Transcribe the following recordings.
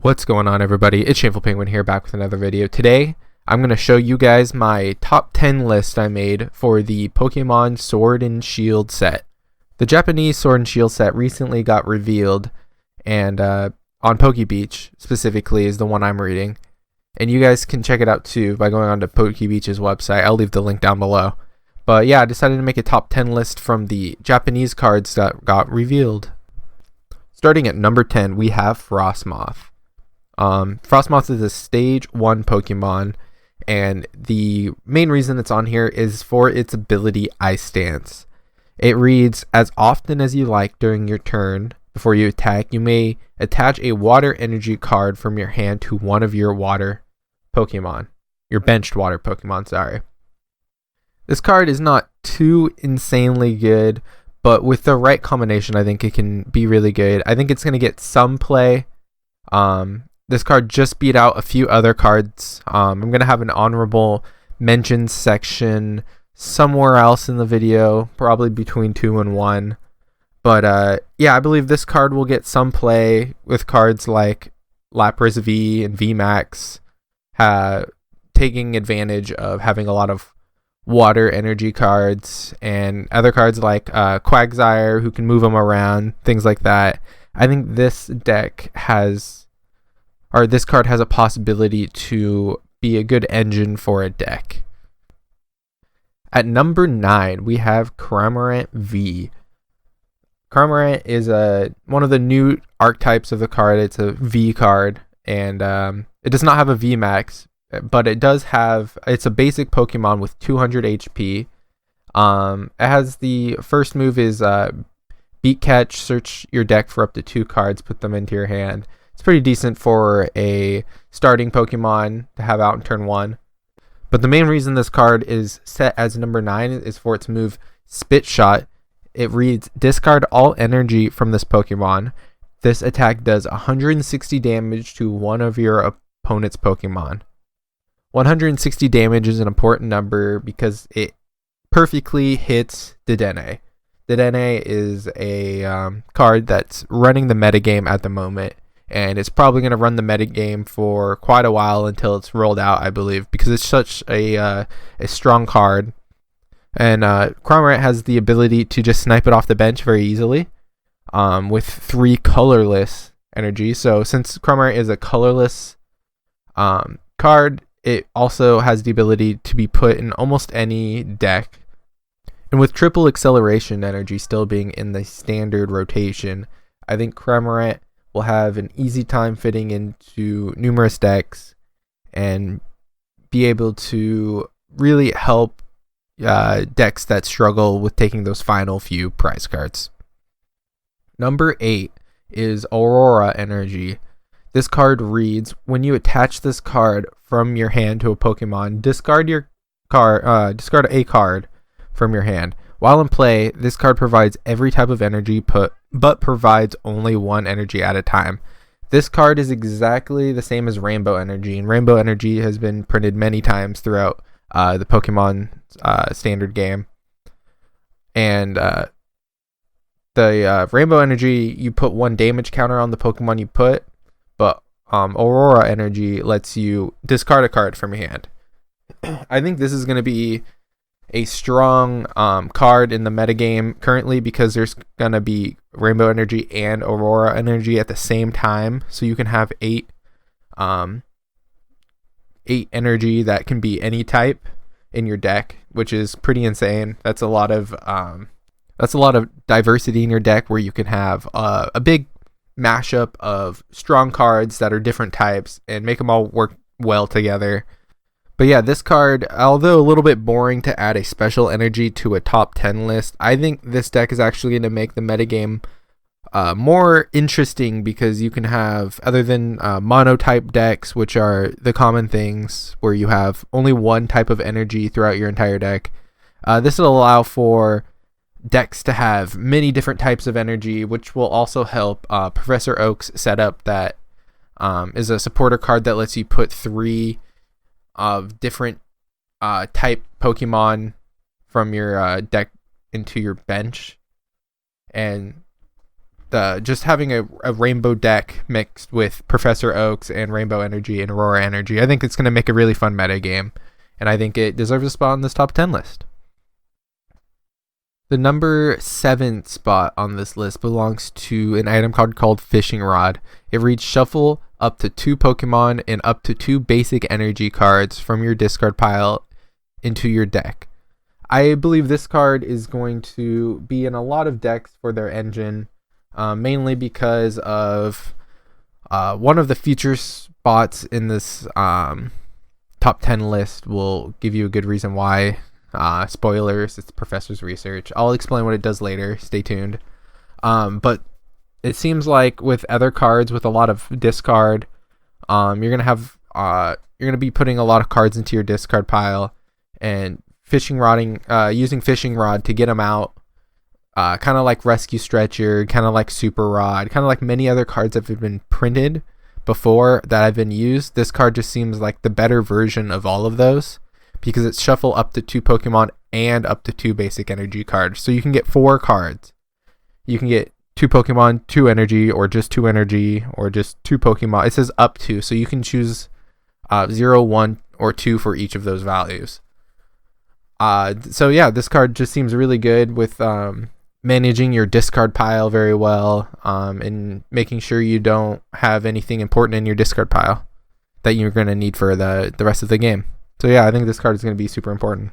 What's going on, everybody? It's ShamefulPenguin here, back with another video. Today, I'm going to show you guys my top 10 list I made for the Pokemon Sword and Shield set. The Japanese Sword and Shield set recently got revealed, and on PokeBeach specifically is the one I'm reading. And you guys can check it out too by going on to PokeBeach's website. I'll leave the link down below. But yeah, I decided to make a top 10 list from the Japanese cards that got revealed. Starting at number 10, we have Frostmoth. Frostmoth is a stage 1 Pokemon, and the main reason it's on here is for its ability Ice Stance. It reads, as often as you like during your turn before you attack, you may attach a water energy card from your hand to one of your water Pokemon. Your benched water Pokemon, sorry. This card is not too insanely good, but with the right combination, I think it can be really good. I think it's going to get some play. This card just beat out a few other cards. I'm going to have an honorable mentions section somewhere else in the video, probably between 2 and 1. But yeah, I believe this card will get some play with cards like Lapras V and VMAX, taking advantage of having a lot of water energy cards and other cards like Quagsire, who can move them around, things like that. I think this card has a possibility to be a good engine for a deck. At number 9, we have Cramorant V. Cramorant is one of the new archetypes of the card. It's a V card, and it does not have a VMAX, but it's a basic Pokemon with 200 HP. It has the first move is Beat Catch, search your deck for up to 2 cards, put them into your hand. It's pretty decent for a starting Pokemon to have out in turn 1. But the main reason this card is set as number 9 is for its move Spit Shot. It reads, discard all energy from this Pokemon. This attack does 160 damage to one of your opponent's Pokemon. 160 damage is an important number because it perfectly hits Dedenne. Dedenne is a card that's running the metagame at the moment, and it's probably going to run the metagame for quite a while until it's rolled out, I believe, because it's such a strong card. And Cramorant has the ability to just snipe it off the bench very easily with 3 colorless energy. So since Cramorant is a colorless card, it also has the ability to be put in almost any deck. And with triple acceleration energy still being in the standard rotation, I think Cramorant will have an easy time fitting into numerous decks and be able to really help decks that struggle with taking those final few prize cards. Number 8 is Aurora Energy. This card reads, when you attach this card from your hand to a Pokemon, discard a card from your hand. While in play, this card provides every type of energy but provides only 1 energy at a time. This card is exactly the same as Rainbow Energy, and Rainbow Energy has been printed many times throughout the Pokemon standard game. And the Rainbow Energy, you put 1 damage counter on the Pokemon you put, but Aurora Energy lets you discard a card from your hand. I think this is going to be a strong card in the metagame currently because there's going to be Rainbow Energy and Aurora Energy at the same time. So you can have 8 energy that can be any type in your deck, which is pretty insane. That's a lot of diversity in your deck where you can have a big mashup of strong cards that are different types and make them all work well together. But yeah, this card, although a little bit boring to add a special energy to a top 10 list, I think this deck is actually going to make the metagame more interesting because you can have, other than mono-type decks, which are the common things where you have only 1 type of energy throughout your entire deck, this will allow for decks to have many different types of energy, which will also help Professor Oak's setup that is a supporter card that lets you put 3 of different type Pokemon from your deck into your bench. And just having a rainbow deck mixed with Professor Oaks and Rainbow Energy and Aurora Energy, I think it's going to make a really fun meta game, and I think it deserves a spot on this top 10 list. The number 7 spot on this list belongs to an item called Fishing Rod. It reads shuffle up to 2 Pokemon and up to 2 basic energy cards from your discard pile into your deck. I believe this card is going to be in a lot of decks for their engine, mainly because of one of the feature spots in this top 10 list will give you a good reason why. Spoilers, it's Professor's research. I'll explain what it does later. Stay tuned. But it seems like with other cards with a lot of discard, you're gonna be putting a lot of cards into your discard pile, and using Fishing Rod to get them out. Kind of like Rescue Stretcher, kind of like Super Rod, kind of like many other cards that have been printed before that have been used. This card just seems like the better version of all of those, because it's shuffle up to 2 Pokemon and up to 2 basic energy cards. So you can get 4 cards. You can get 2 Pokemon, 2 energy, or just 2 energy, or just 2 Pokemon. It says up to, so you can choose 0, 1, or 2 for each of those values. So yeah, this card just seems really good with managing your discard pile very well, and making sure you don't have anything important in your discard pile that you're going to need for the rest of the game. So yeah, I think this card is going to be super important.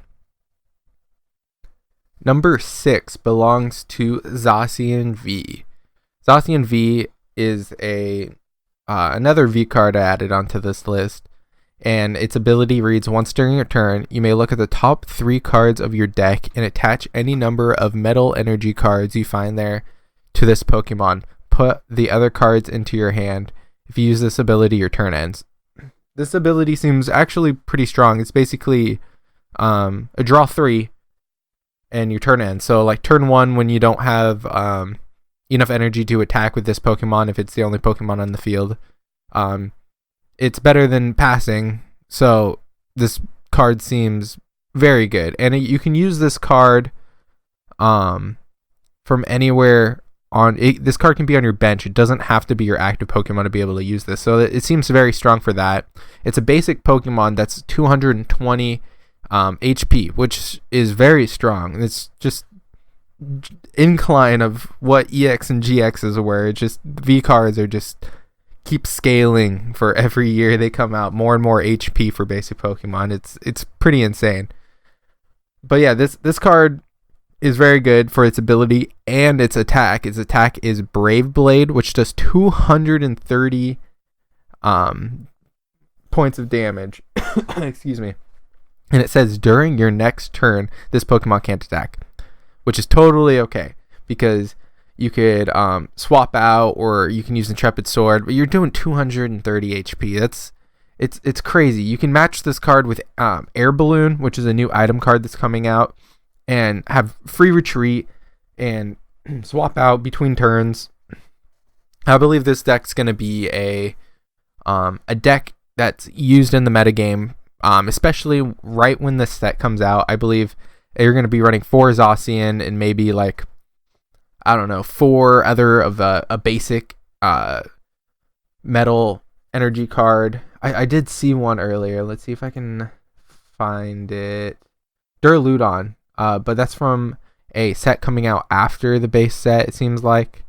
Number 6 belongs to Zacian V. Zacian V is another V card added onto this list, and its ability reads, once during your turn, you may look at the top 3 cards of your deck and attach any number of metal energy cards you find there to this Pokemon. Put the other cards into your hand. If you use this ability, your turn ends. This ability seems actually pretty strong. It's basically a draw 3 and your turn ends. So like turn 1, when you don't have enough energy to attack with this Pokemon, if it's the only Pokemon on the field, it's better than passing. So this card seems very good, and you can use this card from anywhere on it. This card can be on your bench. It doesn't have to be your active Pokemon to be able to use this, so it seems very strong for that. It's a basic Pokemon that's 220 HP, which is very strong. It's just incline of what EX and GXs were. It's just V cards are just keep scaling for every year they come out. More and more HP for basic Pokemon. It's pretty insane. But yeah, this card is very good for its ability and its attack. Its attack is Brave Blade, which does 230 points of damage. Excuse me. And it says during your next turn, this Pokemon can't attack, which is totally okay, because you could swap out, or you can use Intrepid Sword, but you're doing 230 HP. It's crazy. You can match this card with Air Balloon, which is a new item card that's coming out, and have free retreat and swap out between turns. I believe this deck's going to be a deck that's used in the metagame, especially right when this set comes out. I believe you're going to be running 4 Zacian and maybe like, I don't know, 4 other of a basic metal energy card. I did see one earlier. Let's see if I can find it. Duraludon. But that's from a set coming out after the base set, it seems like.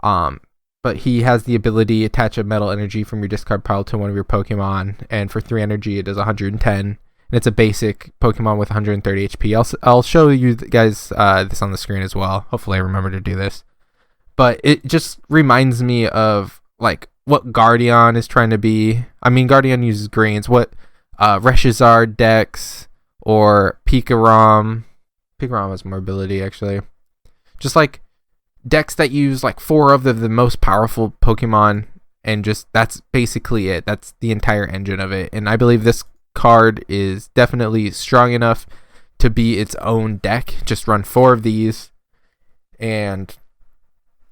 But he has the ability to attach a metal energy from your discard pile to one of your Pokemon, and for 3 energy it does 110. And it's a basic Pokemon with 130 HP. I'll show you guys this on the screen as well. Hopefully I remember to do this. But it just reminds me of like what Guardian is trying to be. I mean, Guardian uses greens. What Reshizard decks or Pikarom. Pikarom has more ability, actually. Just like decks that use like 4 of the most powerful Pokemon, and just that's basically it. That's the entire engine of it. And I believe this card is definitely strong enough to be its own deck. Just run 4 of these and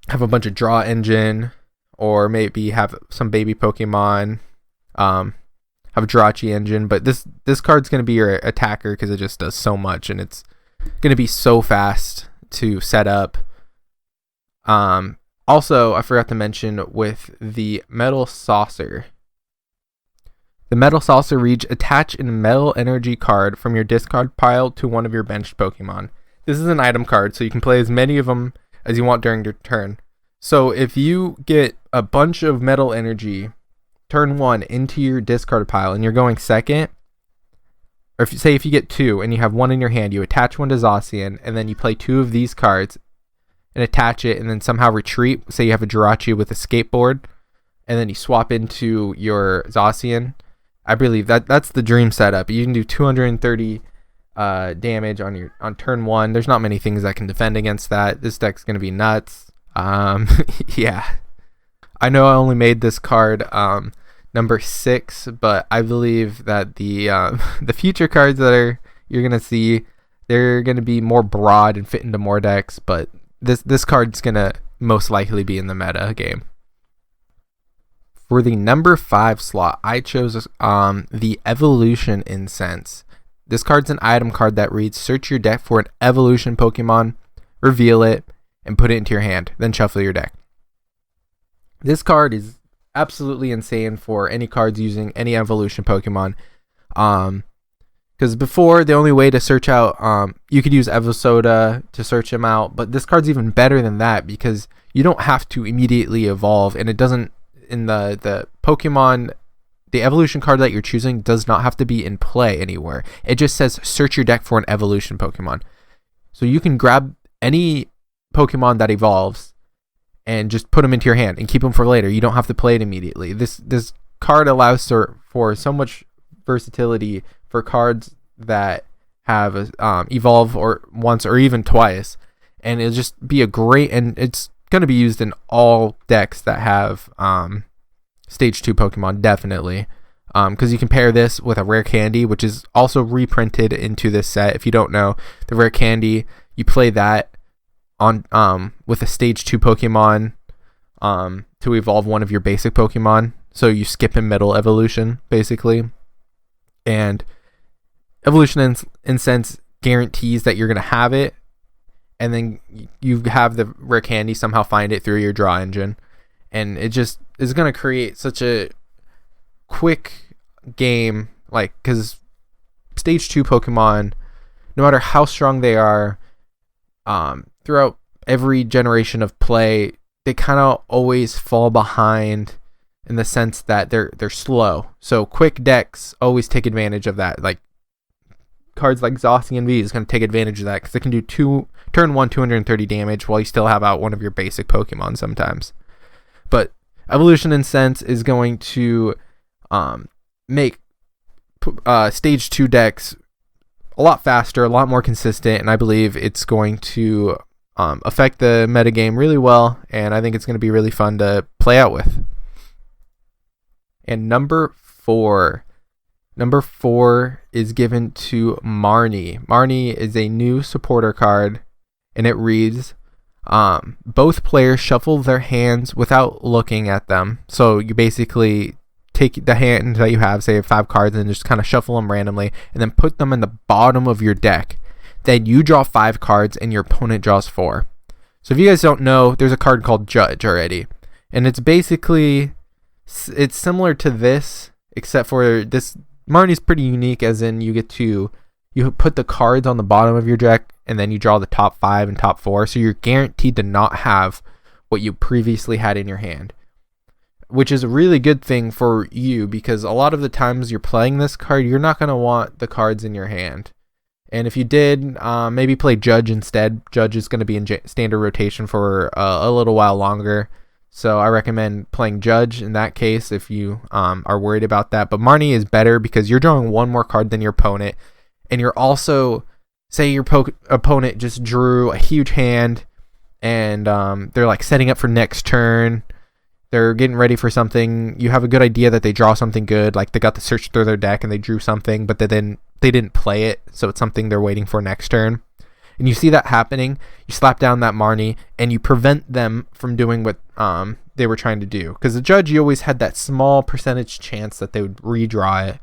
have a bunch of draw engine, or maybe have some baby Pokemon, have a Jirachi engine. But this card's going to be your attacker because it just does so much, and it's going to be so fast to set up. Also, I forgot to mention with the Metal Saucer. The Metal Saucer reads, attach a metal energy card from your discard pile to one of your benched Pokemon. This is an item card, so you can play as many of them as you want during your turn. So if you get a bunch of metal energy turn 1 into your discard pile and you're going second, or if you get 2 and you have 1 in your hand, you attach 1 to Zacian, and then you play 2 of these cards and attach it, and then somehow retreat. Say you have a Jirachi with a skateboard, and then you swap into your Zacian. I believe that's the dream setup. You can do 230 damage on turn 1. There's not many things that can defend against that. This deck's gonna be nuts. Yeah. I know I only made this card number 6, but I believe that the future cards that you're gonna see, they're gonna be more broad and fit into more decks. But this card's gonna most likely be in the meta game. For the number 5 slot, I chose the Evolution Incense. This card's an item card that reads, search your deck for an evolution Pokemon, reveal it, and put it into your hand, then shuffle your deck. This card is absolutely insane for any cards using any evolution Pokemon. Because before, the only way to search out, you could use Evosoda to search them out, but this card's even better than that because you don't have to immediately evolve, and it doesn't, in the Pokemon, the evolution card that you're choosing does not have to be in play anywhere. It just says search your deck for an evolution Pokemon. So you can grab any Pokemon that evolves and just put them into your hand and keep them for later. You don't have to play it immediately. This card allows for so much versatility for cards that have evolve or once or even twice, and it'll just be a great, and it's going to be used in all decks that have stage 2 Pokemon, definitely, because you can pair this with a rare candy, which is also reprinted into this set. If you don't know, the rare candy, you play that on with a stage 2 Pokemon to evolve one of your basic Pokemon, so you skip in middle evolution basically. And Evolution Incense guarantees that you're going to have it, and then you have the rare candy somehow find it through your draw engine, and it just is going to create such a quick game, like, because stage 2 Pokemon, no matter how strong they are, throughout every generation of play, they kind of always fall behind in the sense that they're slow. So quick decks always take advantage of that. Like cards like Zacian V is going to take advantage of that because it can do turn 1 230 damage while you still have out one of your basic Pokemon sometimes. But Evolution Incense is going to make stage 2 decks a lot faster, a lot more consistent, and I believe it's going to affect the metagame really well, and I think it's going to be really fun to play out with. And number 4 is given to Marnie. Marnie is a new supporter card, and it reads, both players shuffle their hands without looking at them. So you basically take the hand that you have, say 5 cards, and just kind of shuffle them randomly, and then put them in the bottom of your deck. Then you draw 5 cards, and your opponent draws 4. So if you guys don't know, there's a card called Judge already, and it's similar to this, except for this. Marnie's pretty unique, as in you put the cards on the bottom of your deck, and then you draw the top 5 and top 4, so you're guaranteed to not have what you previously had in your hand, which is a really good thing for you, because a lot of the times you're playing this card, you're not going to want the cards in your hand. And if you did, maybe play Judge instead. Judge is going to be in standard rotation for a little while longer, so I recommend playing Judge in that case if you are worried about that. But Marnie is better because you're drawing one more card than your opponent, and you're also, say your opponent just drew a huge hand, and they're like setting up for next turn. They're getting ready for something. You have a good idea that they draw something good, like they got to search through their deck and they drew something, but then they didn't play it, so it's something they're waiting for next turn. And you see that happening, you slap down that Marnie, and you prevent them from doing what they were trying to do. Because the Judge, you always had that small percentage chance that they would redraw it.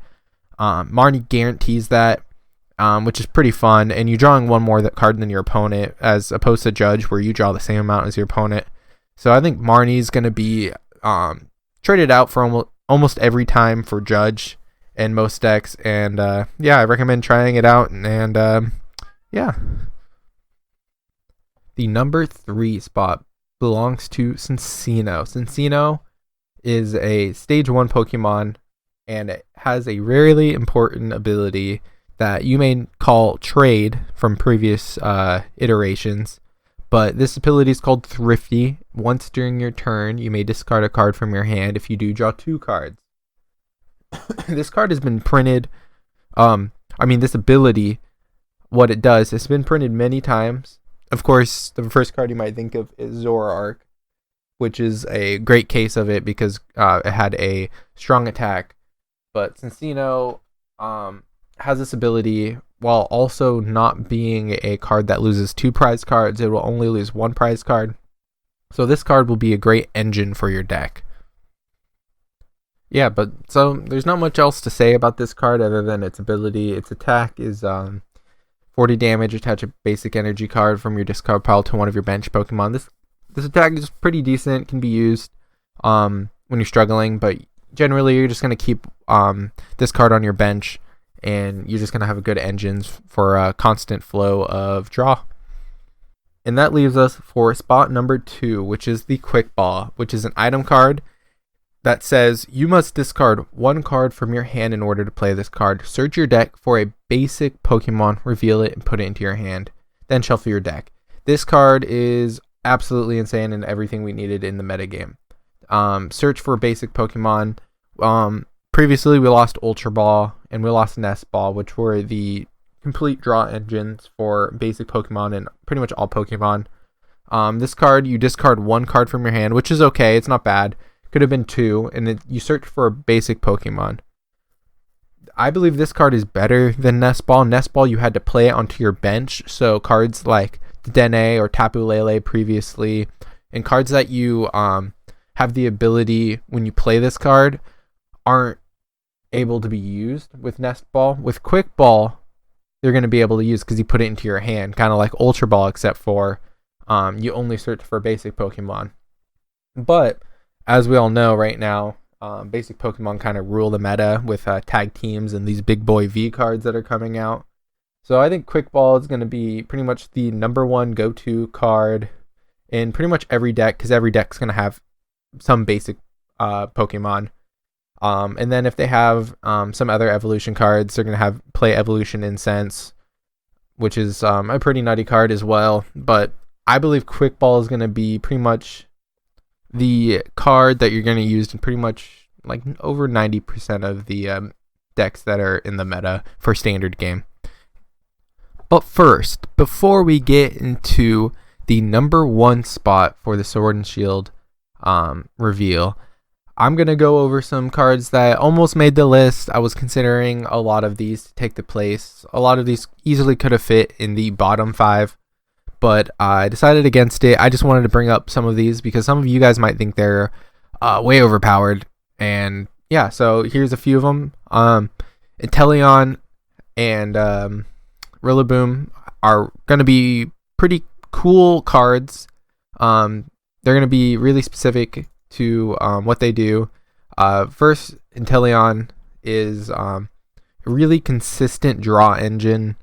Marnie guarantees that, which is pretty fun, and you're drawing one more card than your opponent, as opposed to Judge, where you draw the same amount as your opponent. So I think Marnie's going to be traded out for almost every time for Judge in most decks. And yeah, I recommend trying it out. And yeah. The number 3 spot belongs to Cinccino. Cinccino is a stage 1 Pokemon, and it has a rarely important ability that you may call Trade from previous iterations. But this ability is called Thrifty. Once during your turn, you may discard a card from your hand. If you do, draw 2 cards. This card has been printed. This ability, what it does, it's been printed many times. Of course, the first card you might think of is Zoroark, which is a great case of it because it had a strong attack. But Cinccino has this ability, while also not being a card that loses 2 prize cards, it will only lose 1 prize card. So this card will be a great engine for your deck. Yeah, but so there's not much else to say about this card other than its ability. Its attack is 40 damage. Attach a basic energy card from your discard pile to one of your bench Pokemon. This attack is pretty decent, can be used when you're struggling, but generally you're just going to keep this card on your bench, and you're just going to have a good engines for a constant flow of draw. And that leaves us for spot number 2, which is the Quick Ball, which is an item card that says you must discard 1 card from your hand in order to play this card. Search your deck for a basic Pokemon, reveal it, and put it into your hand. Then shuffle your deck. This card is absolutely insane and everything we needed in the metagame. Search for a basic Pokemon. Previously, we lost Ultra Ball and we lost Nest Ball, which were the complete draw engines for basic Pokemon and pretty much all Pokemon. This card, you discard 1 card from your hand, which is okay. It's not bad. Could have been 2, and then you search for a basic Pokemon. I believe this card is better than Nest Ball. Nest Ball, you had to play it onto your bench, so cards like Dene or Tapu Lele previously, and cards that you have the ability, when you play this card, aren't able to be used with Nest Ball. With Quick Ball, they're going to be able to use because you put it into your hand, kind of like Ultra Ball, except for you only search for basic Pokemon. But as we all know right now, basic Pokemon kind of rule the meta with tag teams and these big boy V cards that are coming out. So I think Quick Ball is going to be pretty much the number 1 go-to card in pretty much every deck, because every deck's going to have some basic Pokemon. And then if they have some other evolution cards, they're going to have play Evolution Incense, which is a pretty nutty card as well. But I believe Quick Ball is going to be pretty much the card that you're going to use in pretty much like over 90% of the decks that are in the meta for standard game. But first, before we get into the number 1 spot for the Sword and Shield reveal, I'm going to go over some cards that almost made the list. I was considering a lot of these to take the place. A lot of these easily could have fit in the bottom 5. But I decided against it. I just wanted to bring up some of these because some of you guys might think they're way overpowered. And yeah, so here's a few of them. Inteleon and Rillaboom are going to be pretty cool cards. They're going to be really specific to what they do. First, Inteleon is a really consistent draw engine.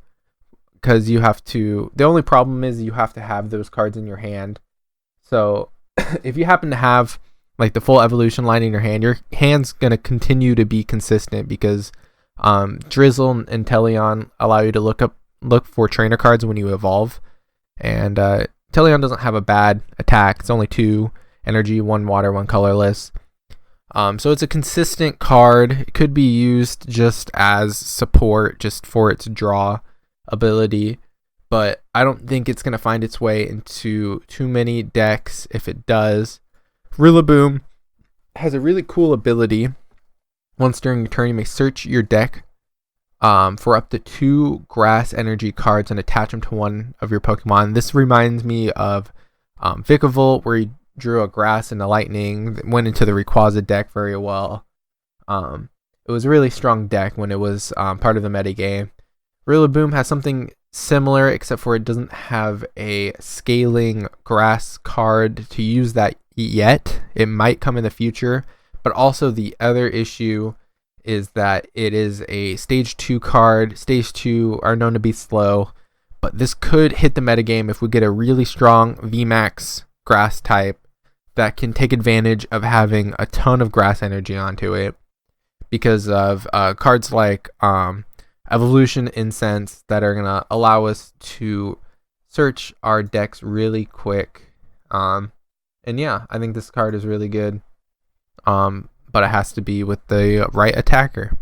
Because you have to, the only problem is you have to have those cards in your hand. So if you happen to have like the full evolution line in your hand, your hand's going to continue to be consistent because Drizzle and Inteleon allow you to look for trainer cards when you evolve. And Inteleon doesn't have a bad attack. It's only 2 energy, 1 water, 1 colorless. So it's a consistent card. It could be used just as support, just for its draw ability, but I don't think it's going to find its way into too many decks. If it does, Rillaboom has a really cool ability. Once during your turn, you may search your deck for up to 2 grass energy cards and attach them to one of your Pokemon. This reminds me of Vikavolt, where he drew a grass and a lightning that went into the Rayquaza deck very well. It was a really strong deck when it was part of the metagame. Rillaboom has something similar, except for it doesn't have a scaling grass card to use that yet. It might come in the future, but also the other issue is that it is a stage 2 card. Stage 2 are known to be slow, but this could hit the metagame if we get a really strong VMAX grass type that can take advantage of having a ton of grass energy onto it, because of cards like Evolution Incense that are going to allow us to search our decks really quick. And yeah, I think this card is really good, but it has to be with the right attacker.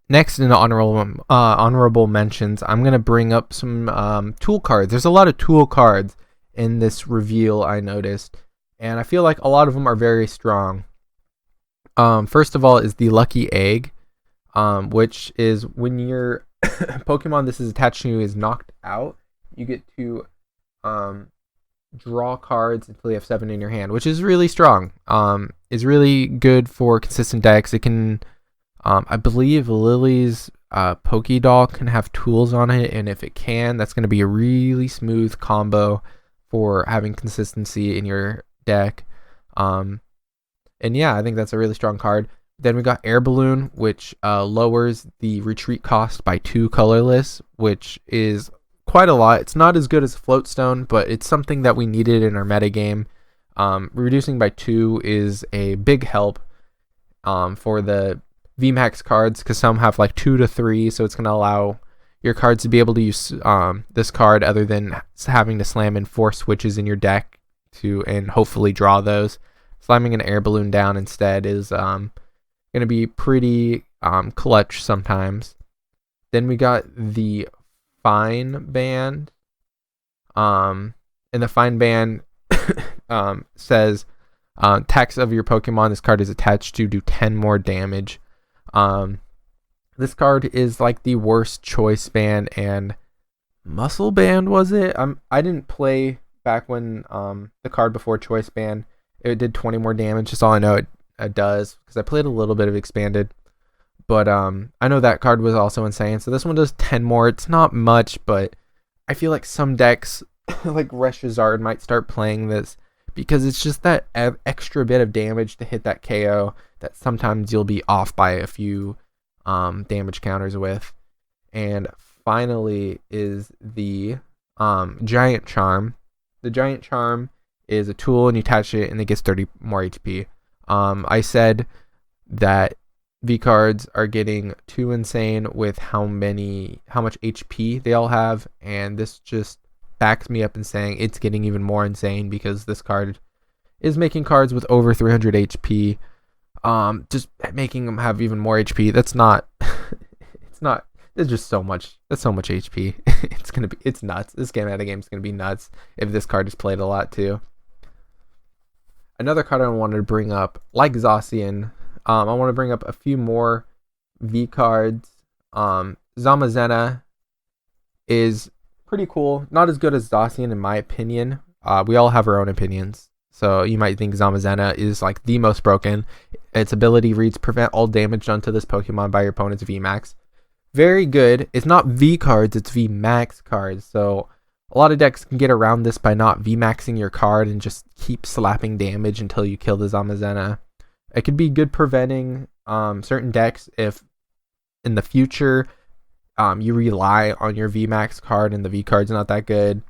Next, in the honorable mentions, I'm going to bring up some tool cards. There's a lot of tool cards in this reveal, I noticed, and I feel like a lot of them are very strong. First of all is the Lucky Egg, which is when your Pokemon this is attached to is knocked out, you get to draw cards until you have 7 in your hand, which is really strong. Is really good for consistent decks. It can, I believe Lily's Pokédoll can have tools on it, and if it can, that's going to be a really smooth combo for having consistency in your deck. And yeah, I think that's a really strong card. Then we got Air Balloon, which lowers the retreat cost by 2 colorless, which is quite a lot. It's not as good as Floatstone, but it's something that we needed in our metagame. Reducing by 2 is a big help for the VMAX cards, because some have like 2 to 3, so it's going to allow your cards to be able to use this card other than having to slam in 4 switches in your deck to and hopefully draw those. Slamming an Air Balloon down instead is going to be pretty clutch sometimes. Then we got the Fine Band. And the Fine Band says attacks of your Pokemon this card is attached to do 10 more damage. This card is like the worst Choice Band and Muscle Band, was it? I didn't play back when the card before Choice Band. It did 20 more damage. That's all I know it does, because I played a little bit of Expanded. But I know that card was also insane. So this one does 10 more. It's not much, but I feel like some decks like Reshazard might start playing this, because it's just that extra bit of damage to hit that KO that sometimes you'll be off by a few damage counters with. And finally is the Giant Charm. The Giant Charm is a tool, and you attach it and it gets 30 more HP. I said that V cards are getting too insane with how much HP they all have, and this just backs me up in saying it's getting even more insane, because this card is making cards with over 300 HP, just making them have even more HP. That's not there's just so much. That's so much HP. It's nuts. This game is gonna be nuts if this card is played a lot too. Another card I wanted to bring up, like Zacian, I want to bring up a few more V cards. Zamazenta is pretty cool. Not as good as Zacian in my opinion. We all have our own opinions. So you might think Zamazenta is like the most broken. Its ability reads prevent all damage done to this Pokemon by your opponent's VMAX. Very good. It's not V cards, it's VMAX cards. So a lot of decks can get around this by not VMAXing your card and just keep slapping damage until you kill the Zamazenta. It could be good preventing certain decks if in the future you rely on your VMAX card and the V card's not that good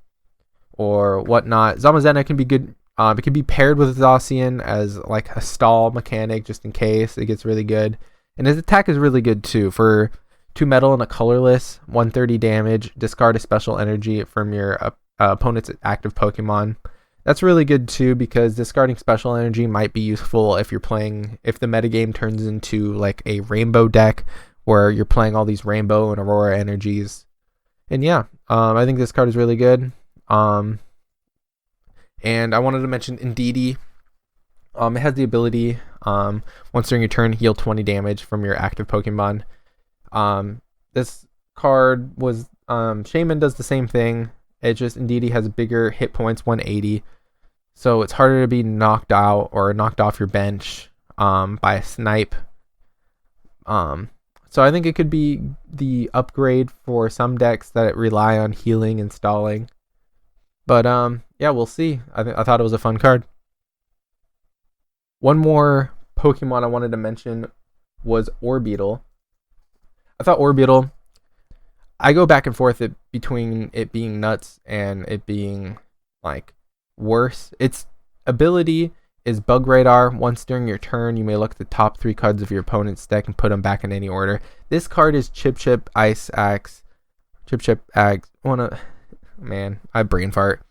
or whatnot. Zamazenta can be good. It can be paired with Zacian as like a stall mechanic just in case it gets really good. And his attack is really good too. For 2 metal and a colorless, 130 damage, discard a special energy from your opponent's active Pokemon. That's really good too, because discarding special energy might be useful if the metagame turns into like a rainbow deck where you're playing all these rainbow and aurora energies. And yeah, I think this card is really good. And I wanted to mention Indeedee. It has the ability, once during your turn, heal 20 damage from your active Pokemon. This card was, Shaman does the same thing. It just Indeedee has bigger hit points, 180. So it's harder to be knocked out or knocked off your bench by a snipe. So I think it could be the upgrade for some decks that rely on healing and stalling. But yeah, we'll see. I thought it was a fun card. One more Pokemon I wanted to mention was Orbeetle. I thought Orbeetle, I go back and forth between it being nuts and it being like worse. Its ability is Bug Radar. Once during your turn, you may look at the top 3 cards of your opponent's deck and put them back in any order. This card is Chip, Ice Axe. Chip, Axe. Man, I brain fart.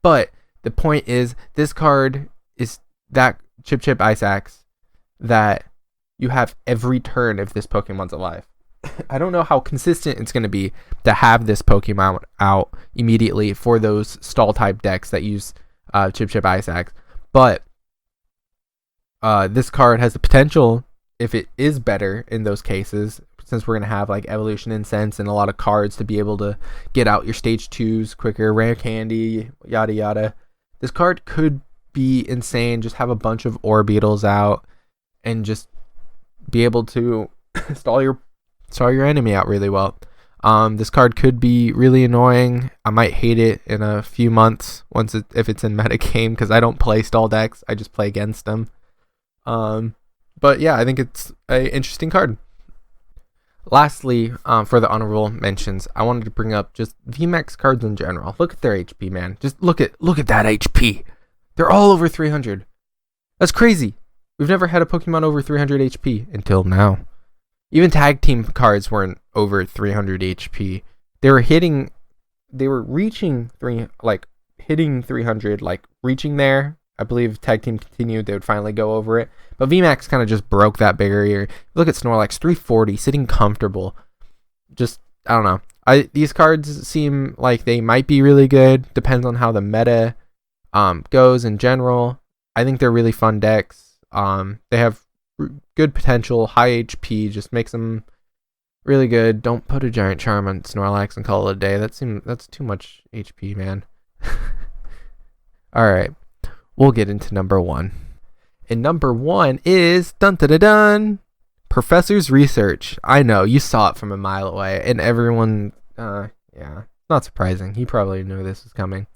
But the point is, this card is that Chip, Ice Axe that you have every turn if this Pokemon's alive. I don't know how consistent it's going to be to have this Pokemon out immediately for those stall type decks that use Chip, Ice Axe. But this card has the potential, if it is better in those cases, since we're going to have like Evolution Incense and a lot of cards to be able to get out your stage 2s quicker, rare candy, yada yada. This card could be insane. Just have a bunch of Orbeetles out and just be able to stall your enemy out really well. This card could be really annoying. I might hate it in a few months if it's in metagame, because I don't play stall decks. I just play against them. But yeah, I think it's an interesting card. Lastly, for the honorable mentions, I wanted to bring up just VMAX cards in general. Look at their HP, man. Just look at that HP. They're all over 300. That's crazy. We've never had a Pokemon over 300 HP until now. Even tag team cards weren't over 300 HP. They were reaching 300, like reaching there. I believe tag team continued, they would finally go over it. But VMAX kind of just broke that barrier. Look at Snorlax, 340, sitting comfortable. Just, I don't know. These cards seem like they might be really good. Depends on how the meta goes in general. I think they're really fun decks. They have good potential, high HP, just makes them really good. Don't put a Giant Charm on Snorlax and call it a day. That's too much HP, man. Alright, we'll get into number 1. And number 1 is Professor's Research. I know, you saw it from a mile away, and everyone, yeah, not surprising. He probably knew this was coming.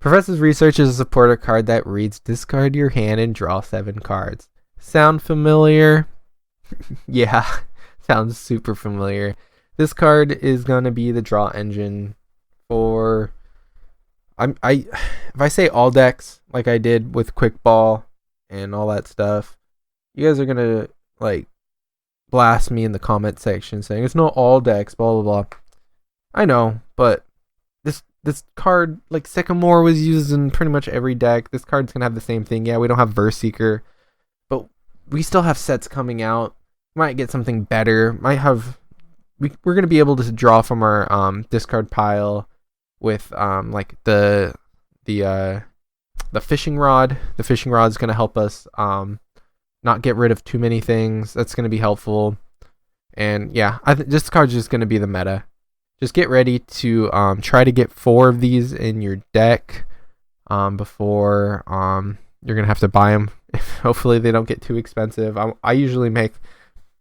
Professor's Research is a supporter card that reads, discard your hand and draw 7 cards. Sound familiar? Yeah, sounds super familiar. This card is going to be the draw engine for if I say all decks like I did with Quick Ball and all that stuff, you guys are going to like blast me in the comment section saying it's not all decks, blah blah blah. I know, but this card, like Sycamore was used in pretty much every deck. This card's going to have the same thing. Yeah, we don't have Verse Seeker, but we still have sets coming out. Might get something better. We're going to be able to draw from our discard pile with like the fishing rod. The fishing rod is going to help us not get rid of too many things. That's going to be helpful. And yeah, this card's just going to be the meta. Just get ready to try to get 4 of these in your deck before you're going to have to buy them. Hopefully they don't get too expensive. I usually make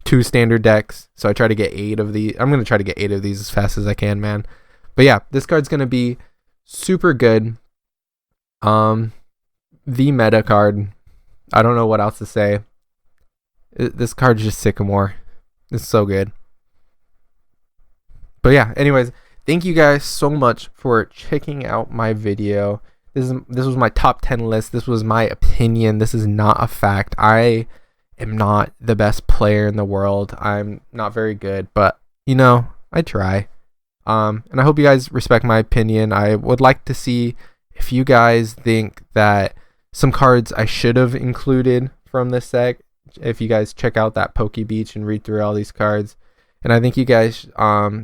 2 standard decks, so I try to get 8 of these. I'm going to try to get 8 of these as fast as I can, man. But yeah, this card's going to be super good. The meta card. I don't know what else to say. This card's just Sycamore. It's so good. But yeah, anyways, thank you guys so much for checking out my video. This was my top 10 list. This was my opinion. This is not a fact. I am not the best player in the world. I'm not very good, but you know, I try. And I hope you guys respect my opinion. I would like to see if you guys think that some cards I should have included from this set. If you guys check out that Poke Beach and read through all these cards. And I think you guys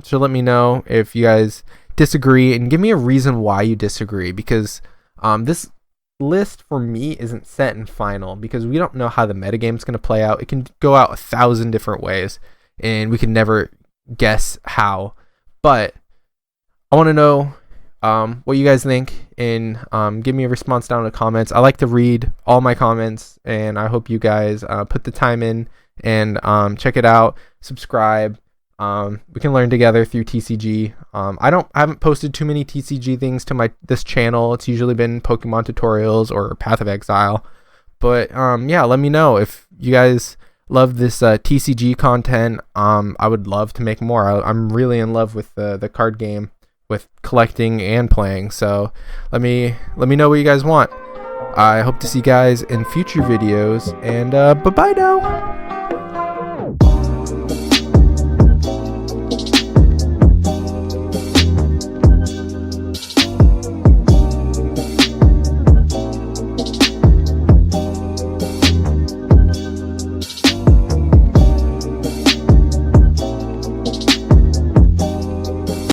should let me know if you guys disagree and give me a reason why you disagree, because this list for me isn't set in final because we don't know how the metagame is going to play out. It can go out 1,000 different ways and we can never guess how. But I want to know what you guys think, and give me a response down in the comments. I like to read all my comments, and I hope you guys put the time in and check it out, subscribe. We can learn together through TCG. I haven't posted too many TCG things to this channel. It's usually been Pokemon tutorials or Path of Exile. But yeah, let me know if you guys love this TCG content. I would love to make more. I'm really in love with the card game, with collecting and playing. So let me know what you guys want. I hope to see you guys in future videos, and bye bye now.